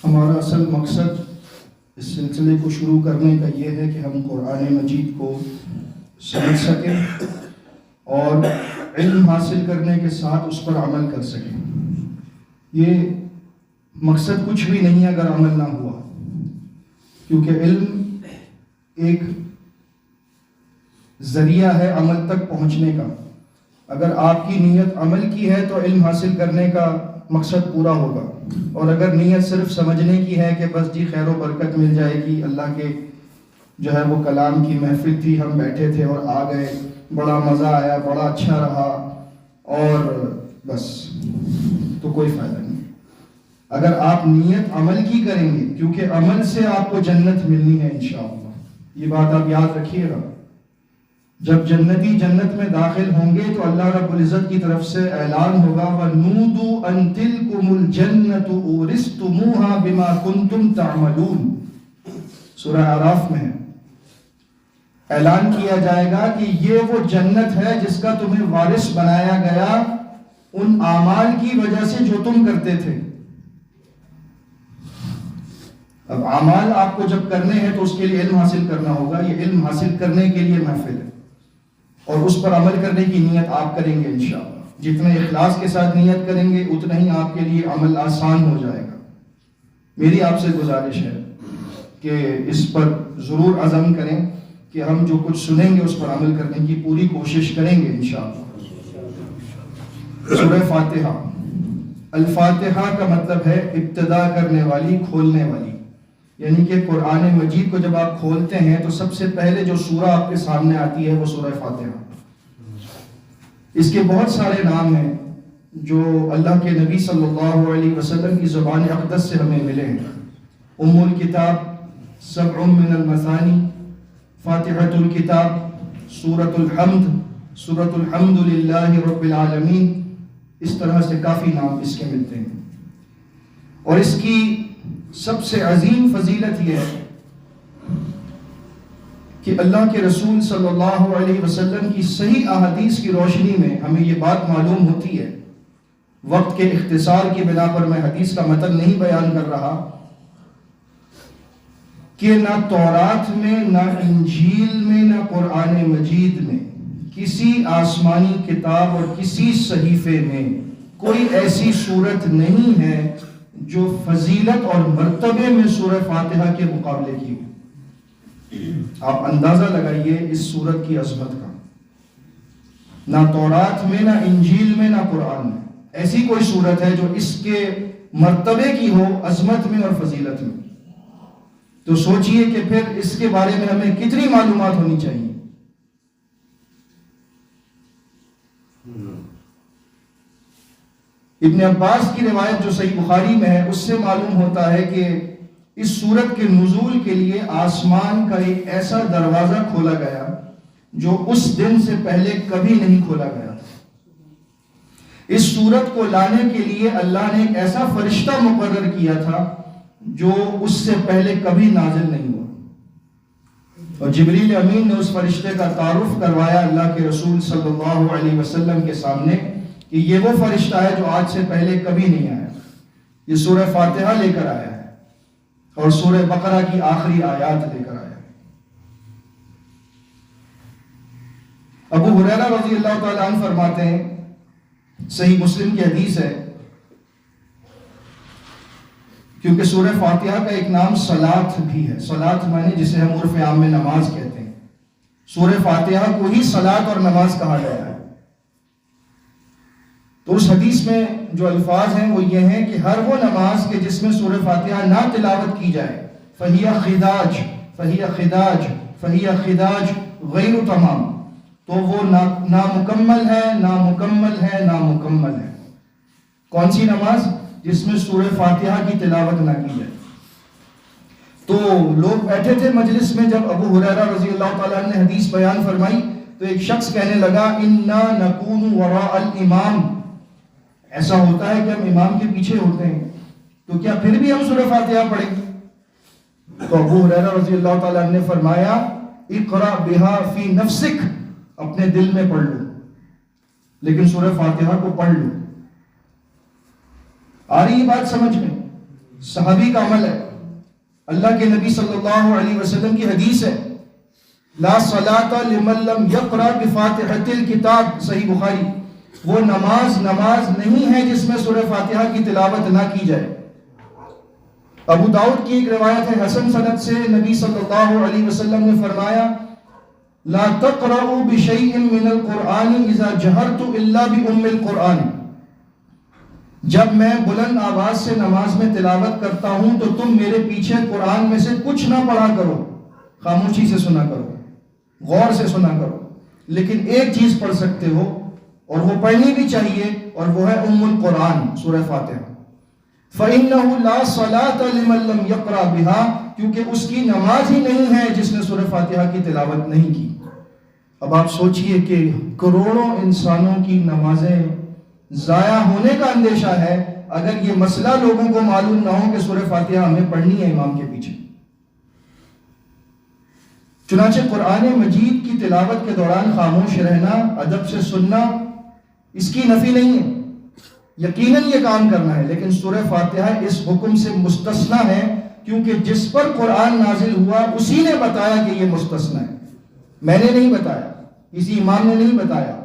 ہمارا اصل مقصد اس سلسلے کو شروع کرنے کا یہ ہے کہ ہم قرآن مجید کو سمجھ سکیں اور علم حاصل کرنے کے ساتھ اس پر عمل کر سکیں۔ یہ مقصد کچھ بھی نہیں اگر عمل نہ ہوا، کیونکہ علم ایک ذریعہ ہے عمل تک پہنچنے کا۔ اگر آپ کی نیت عمل کی ہے تو علم حاصل کرنے کا مقصد پورا ہوگا، اور اگر نیت صرف سمجھنے کی ہے کہ بس جی خیر و برکت مل جائے گی، اللہ کے جو ہے وہ کلام کی محفل تھی، ہم بیٹھے تھے اور آ گئے، بڑا مزہ آیا، بڑا اچھا رہا، اور بس، تو کوئی فائدہ نہیں۔ اگر آپ نیت عمل کی کریں گے، کیونکہ عمل سے آپ کو جنت ملنی ہے انشاءاللہ، یہ بات آپ یاد رکھیے گا۔ جب جنتی جنت میں داخل ہوں گے تو اللہ رب العزت کی طرف سے اعلان ہوگا وَنُودُوا أَن تِلْكُمُ الْجَنَّةُ أُورِثْتُمُوهَا بِمَا كُنْتُمْ تَعْمَلُونَ، سورہ اعراف میں ہے۔ اعلان کیا جائے گا کہ یہ وہ جنت ہے جس کا تمہیں وارث بنایا گیا ان اعمال کی وجہ سے جو تم کرتے تھے۔ اب اعمال آپ کو جب کرنے ہیں تو اس کے لیے علم حاصل کرنا ہوگا، یہ علم حاصل کرنے کے لیے محفل ہے، اور اس پر عمل کرنے کی نیت آپ کریں گے انشاءاللہ۔ جتنے اخلاص کے ساتھ نیت کریں گے اتنا ہی آپ کے لیے عمل آسان ہو جائے گا۔ میری آپ سے گزارش ہے کہ اس پر ضرور عزم کریں کہ ہم جو کچھ سنیں گے اس پر عمل کرنے کی پوری کوشش کریں گے انشاءاللہ۔ سورہ فاتحہ، الفاتحہ کا مطلب ہے ابتدا کرنے والی، کھولنے والی، یعنی کہ قرآن مجید کو جب آپ کھولتے ہیں تو سب سے پہلے جو سورہ آپ کے سامنے آتی ہے وہ سورہ فاتحہ۔ اس کے بہت سارے نام ہیں جو اللہ کے نبی صلی اللہ علیہ وسلم کی زبان اقدس سے ہمیں ملے ہیں۔ ام الکتاب، سبع من المثانی، فاتحۃ الکتاب، سورۃ الحمد، سورۃ الحمد للہ رب العالمین، اس طرح سے کافی نام اس کے ملتے ہیں۔ اور اس کی سب سے عظیم فضیلت یہ ہے کہ اللہ کے رسول صلی اللہ علیہ وسلم کی صحیح احادیث کی روشنی میں ہمیں یہ بات معلوم ہوتی ہے۔ وقت کے اختصار کی بنا پر میں حدیث کا متن نہیں بیان کر رہا کہ نہ تورات میں، نہ انجیل میں، نہ قرآن مجید میں، کسی آسمانی کتاب اور کسی صحیفے میں کوئی ایسی صورت نہیں ہے جو فضیلت اور مرتبے میں سورہ فاتحہ کے مقابلے کی ہو۔ آپ اندازہ لگائیے اس سورت کی عظمت کا۔ نہ تورات میں، نہ انجیل میں، نہ قرآن میں ایسی کوئی سورت ہے جو اس کے مرتبے کی ہو، عظمت میں اور فضیلت میں۔ تو سوچئے کہ پھر اس کے بارے میں ہمیں کتنی معلومات ہونی چاہیے۔ ابن عباس کی روایت جو صحیح بخاری میں ہے اس سے معلوم ہوتا ہے کہ اس سورت کے نزول کے لیے آسمان کا ایک ایسا دروازہ کھولا گیا جو اس دن سے پہلے کبھی نہیں کھولا گیا تھا۔ اس سورت کو لانے کے لیے اللہ نے ایک ایسا فرشتہ مقرر کیا تھا جو اس سے پہلے کبھی نازل نہیں ہوا، اور جبریل امین نے اس فرشتے کا تعارف کروایا اللہ کے رسول صلی اللہ علیہ وسلم کے سامنے کہ یہ وہ فرشتہ ہے جو آج سے پہلے کبھی نہیں آیا، یہ سورہ فاتحہ لے کر آیا ہے اور سورہ بقرہ کی آخری آیات لے کر آیا ہے۔ ابو ہریرہ رضی اللہ تعالیٰ عنہ فرماتے ہیں، صحیح مسلم کی حدیث ہے، کیونکہ سورہ فاتحہ کا ایک نام صلاۃ بھی ہے، صلاۃ معنی جسے ہم عرف عام میں نماز کہتے ہیں، سورہ فاتحہ کو ہی صلاۃ اور نماز کہا گیا ہے۔ تو اس حدیث میں جو الفاظ ہیں وہ یہ ہیں کہ ہر وہ نماز کے جس میں سورہ فاتحہ نہ تلاوت کی جائے فَهِيَ خِدَاجٌ فَهِيَ خِدَاجٌ فَهِيَ خِدَاجٌ غیر تمام، تو وہ نامکمل ہے، نامکمل ہے، نامکمل ہے۔ کون سی نماز؟ جس میں سورہ فاتحہ کی تلاوت نہ کی جائے۔ تو لوگ بیٹھے تھے مجلس میں، جب ابو ہریرہ رضی اللہ تعالیٰ عنہ نے حدیث بیان فرمائی تو ایک شخص کہنے لگا اِنَّا نَكُونُ وَرَاءَ الْإِمَامِ، ایسا ہوتا ہے کہ ہم امام کے پیچھے ہوتے ہیں، تو کیا پھر بھی ہم سورہ فاتحہ پڑھیں؟ تو ابو ہریرہ رضی اللہ تعالیٰ عنہ نے فرمایا اقرأ بها فی نفسک، اپنے دل میں پڑھ لو، لیکن سورہ فاتحہ کو پڑھ لو۔ آ رہی بات سمجھ میں؟ صحابی کا عمل ہے، اللہ کے نبی صلی اللہ علیہ وسلم کی حدیث ہے، لا صلاۃ لمن لم یقرأ بفاتحۃ الکتاب، صحیح بخاری، وہ نماز نہیں ہے جس میں سورہ فاتحہ کی تلاوت نہ کی جائے۔ ابو داؤد کی ایک روایت ہے حسن سند سے، نبی صلی اللہ علیہ وسلم نے فرمایا لا تقرأوا بشيء من القرآن اذا جهرت الا بأم القرآن، جب میں بلند آواز سے نماز میں تلاوت کرتا ہوں تو تم میرے پیچھے قرآن میں سے کچھ نہ پڑھا کرو، خاموشی سے سنا کرو، غور سے سنا کرو، لیکن ایک چیز پڑھ سکتے ہو اور وہ پڑھنی بھی چاہیے، اور وہ ہے ام القرآن، سورہ فاتحہ۔ فَإِنَّهُ لَا صَلَاةَ لِمَن لَّمْ يَقْرَأْ بِهَا، کیونکہ اس کی نماز ہی نہیں ہے جس نے سورہ فاتحہ کی تلاوت نہیں کی۔ اب آپ سوچئے کہ کروڑوں انسانوں کی نمازیں ضائع ہونے کا اندیشہ ہے اگر یہ مسئلہ لوگوں کو معلوم نہ ہو کہ سورہ فاتحہ ہمیں پڑھنی ہے امام کے پیچھے۔ چنانچہ قرآن مجید کی تلاوت کے دوران خاموش رہنا، ادب سے سننا، اس کی نفی نہیں ہے، یقیناً یہ کام کرنا ہے، لیکن سورہ فاتحہ اس حکم سے مستثنی ہے، کیونکہ جس پر قرآن نازل ہوا اسی نے بتایا کہ یہ مستثنی ہے، میں نے نہیں بتایا، کسی امام نے نہیں بتایا،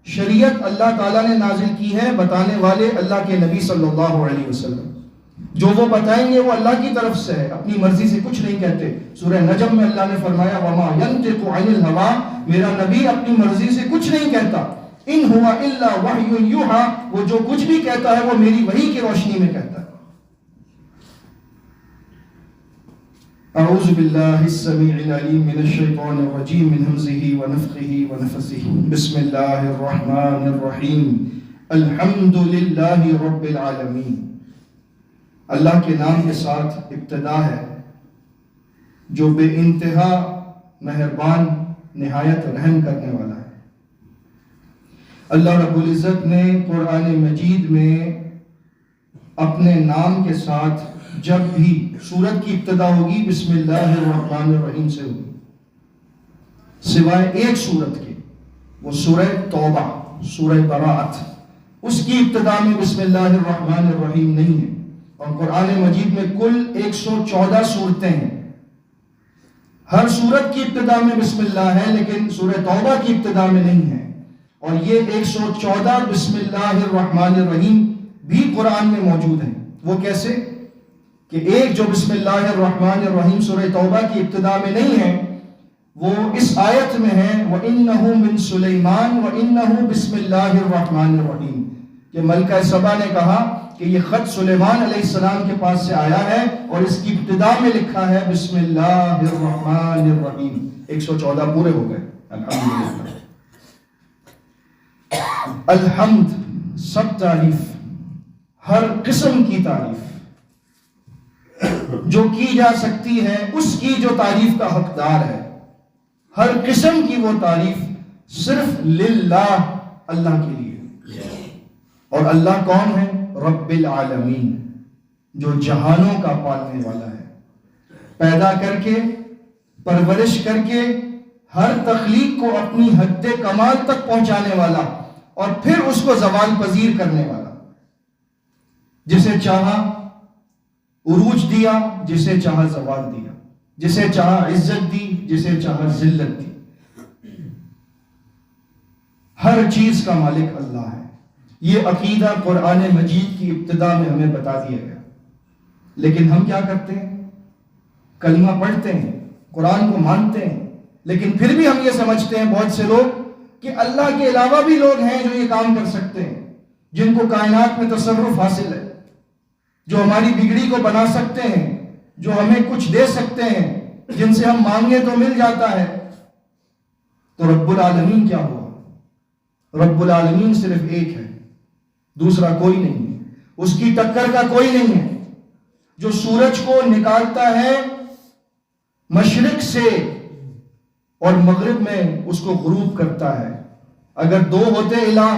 شریعت اللہ تعالیٰ نے نازل کی ہے، بتانے والے اللہ کے نبی صلی اللہ علیہ وسلم، جو وہ بتائیں گے وہ اللہ کی طرف سے ہے، اپنی مرضی سے کچھ نہیں کہتے۔ سورہ نجم میں اللہ نے فرمایا وَمَا يَنْطِقُ عَنِ الْهَوَىٰ، میرا نبی اپنی مرضی سے کچھ نہیں کہتا، ان ہوا الا وحی یوحیٰ، وہ جو کچھ بھی کہتا ہے وہ میری وحی کی روشنی میں کہتا ہے۔ اعوذ باللہ السمیع العلیم من الشیطان الرجیم من ہمزہ ونفخہ ونفثہ، بسم اللہ الرحمن الرحیم، الحمد للہ رب العالمین۔ اللہ کے نام کے ساتھ ابتدا ہے جو بے انتہا مہربان، نہایت رحم کرنے والا ہے۔ اللہ رب العزت نے قرآن مجید میں اپنے نام کے ساتھ جب بھی سورت کی ابتدا ہوگی بسم اللہ الرحمن الرحیم سے ہوگی، سوائے ایک سورت کے، وہ سورہ توبہ، سورہ براءت، اس کی ابتدا میں بسم اللہ الرحمن الرحیم نہیں ہے۔ اور قرآن مجید میں کل 114 سورتیں ہیں، ہر سورت کی ابتدا میں بسم اللہ ہے، لیکن سورہ توبہ کی ابتدا میں نہیں ہے۔ اور یہ 114 بسم اللہ الرحمن الرحیم بھی قرآن میں موجود ہیں۔ وہ کیسے کہ ایک جو بسم اللہ الرحمن الرحیم سورہ توبہ کی ابتدا میں نہیں ہے، وہ اس آیت میں ہے وَإِنَّهُ مِن سُلَيْمَانَ وَإِنَّهُ بسم اللہ الرحمن الرحیم، کہ ملکہ سبا نے کہا کہ یہ خط سلیمان علیہ السلام کے پاس سے آیا ہے اور اس کی ابتدا میں لکھا ہے بسم اللہ الرحمن الرحیم۔ 114 پورے ہو گئے، الحمدللہ۔ الحمد، سب تعریف، ہر قسم کی تعریف جو کی جا سکتی ہے اس کی جو تعریف کا حقدار ہے، ہر قسم کی وہ تعریف صرف للہ، اللہ کے لیے۔ اور اللہ کون ہے؟ رب العالمین، جو جہانوں کا پالنے والا ہے، پیدا کر کے، پرورش کر کے، ہر تخلیق کو اپنی حد کمال تک پہنچانے والا، اور پھر اس کو زوال پذیر کرنے والا، جسے چاہا عروج دیا، جسے چاہا زوال دیا، جسے چاہا عزت دی، جسے چاہا ذلت دی۔ ہر چیز کا مالک اللہ ہے۔ یہ عقیدہ قرآن مجید کی ابتدا میں ہمیں بتا دیا گیا، لیکن ہم کیا کرتے ہیں؟ کلمہ پڑھتے ہیں، قرآن کو مانتے ہیں، لیکن پھر بھی ہم یہ سمجھتے ہیں بہت سے لوگ کہ اللہ کے علاوہ بھی لوگ ہیں جو یہ کام کر سکتے ہیں، جن کو کائنات میں تصرف حاصل ہے، جو ہماری بگڑی کو بنا سکتے ہیں، جو ہمیں کچھ دے سکتے ہیں، جن سے ہم مانگے تو مل جاتا ہے۔ تو رب العالمین کیا ہوا؟ رب العالمین صرف ایک ہے، دوسرا کوئی نہیں ہے، اس کی ٹکر کا کوئی نہیں ہے، جو سورج کو نکالتا ہے مشرق سے اور مغرب میں اس کو غروب کرتا ہے۔ اگر دو ہوتے الہ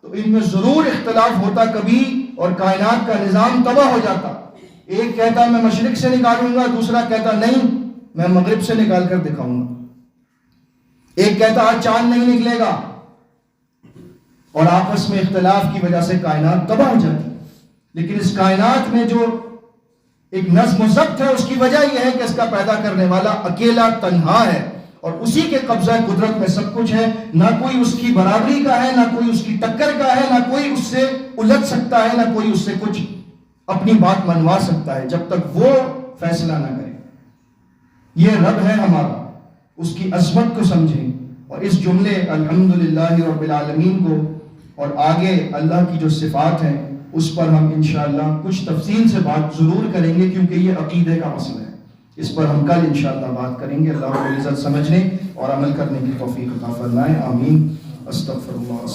تو ان میں ضرور اختلاف ہوتا کبھی، اور کائنات کا نظام تباہ ہو جاتا۔ ایک کہتا میں مشرق سے نکالوں گا، دوسرا کہتا نہیں میں مغرب سے نکال کر دکھاؤں گا۔ ایک کہتا آج چاند نہیں نکلے گا، اور آپس میں اختلاف کی وجہ سے کائنات تباہ ہو جاتی۔ لیکن اس کائنات میں جو ایک نظم و ضبط ہے، اس کی وجہ یہ ہے کہ اس کا پیدا کرنے والا اکیلا تنہا ہے اور اسی کے قبضہ قدرت میں سب کچھ ہے، نہ کوئی اس کی برابری کا ہے، نہ کوئی اس کی ٹکر کا ہے، نہ کوئی اس سے الجھ سکتا ہے، نہ کوئی اس سے کچھ اپنی بات منوا سکتا ہے جب تک وہ فیصلہ نہ کرے۔ یہ رب ہے ہمارا، اس کی عظمت کو سمجھیں اور اس جملے الحمدللہ رب العالمین کو اور آگے اللہ کی جو صفات ہیں اس پر ہم انشاءاللہ کچھ تفصیل سے بات ضرور کریں گے، کیونکہ یہ عقیدے کا مسئلہ ہے، اس پر ہم کل انشاءاللہ بات کریں گے۔ اللہ رب العزت سمجھنے اور عمل کرنے کی توفیق عطا فرمائے، آمین۔ استغفر اللہ۔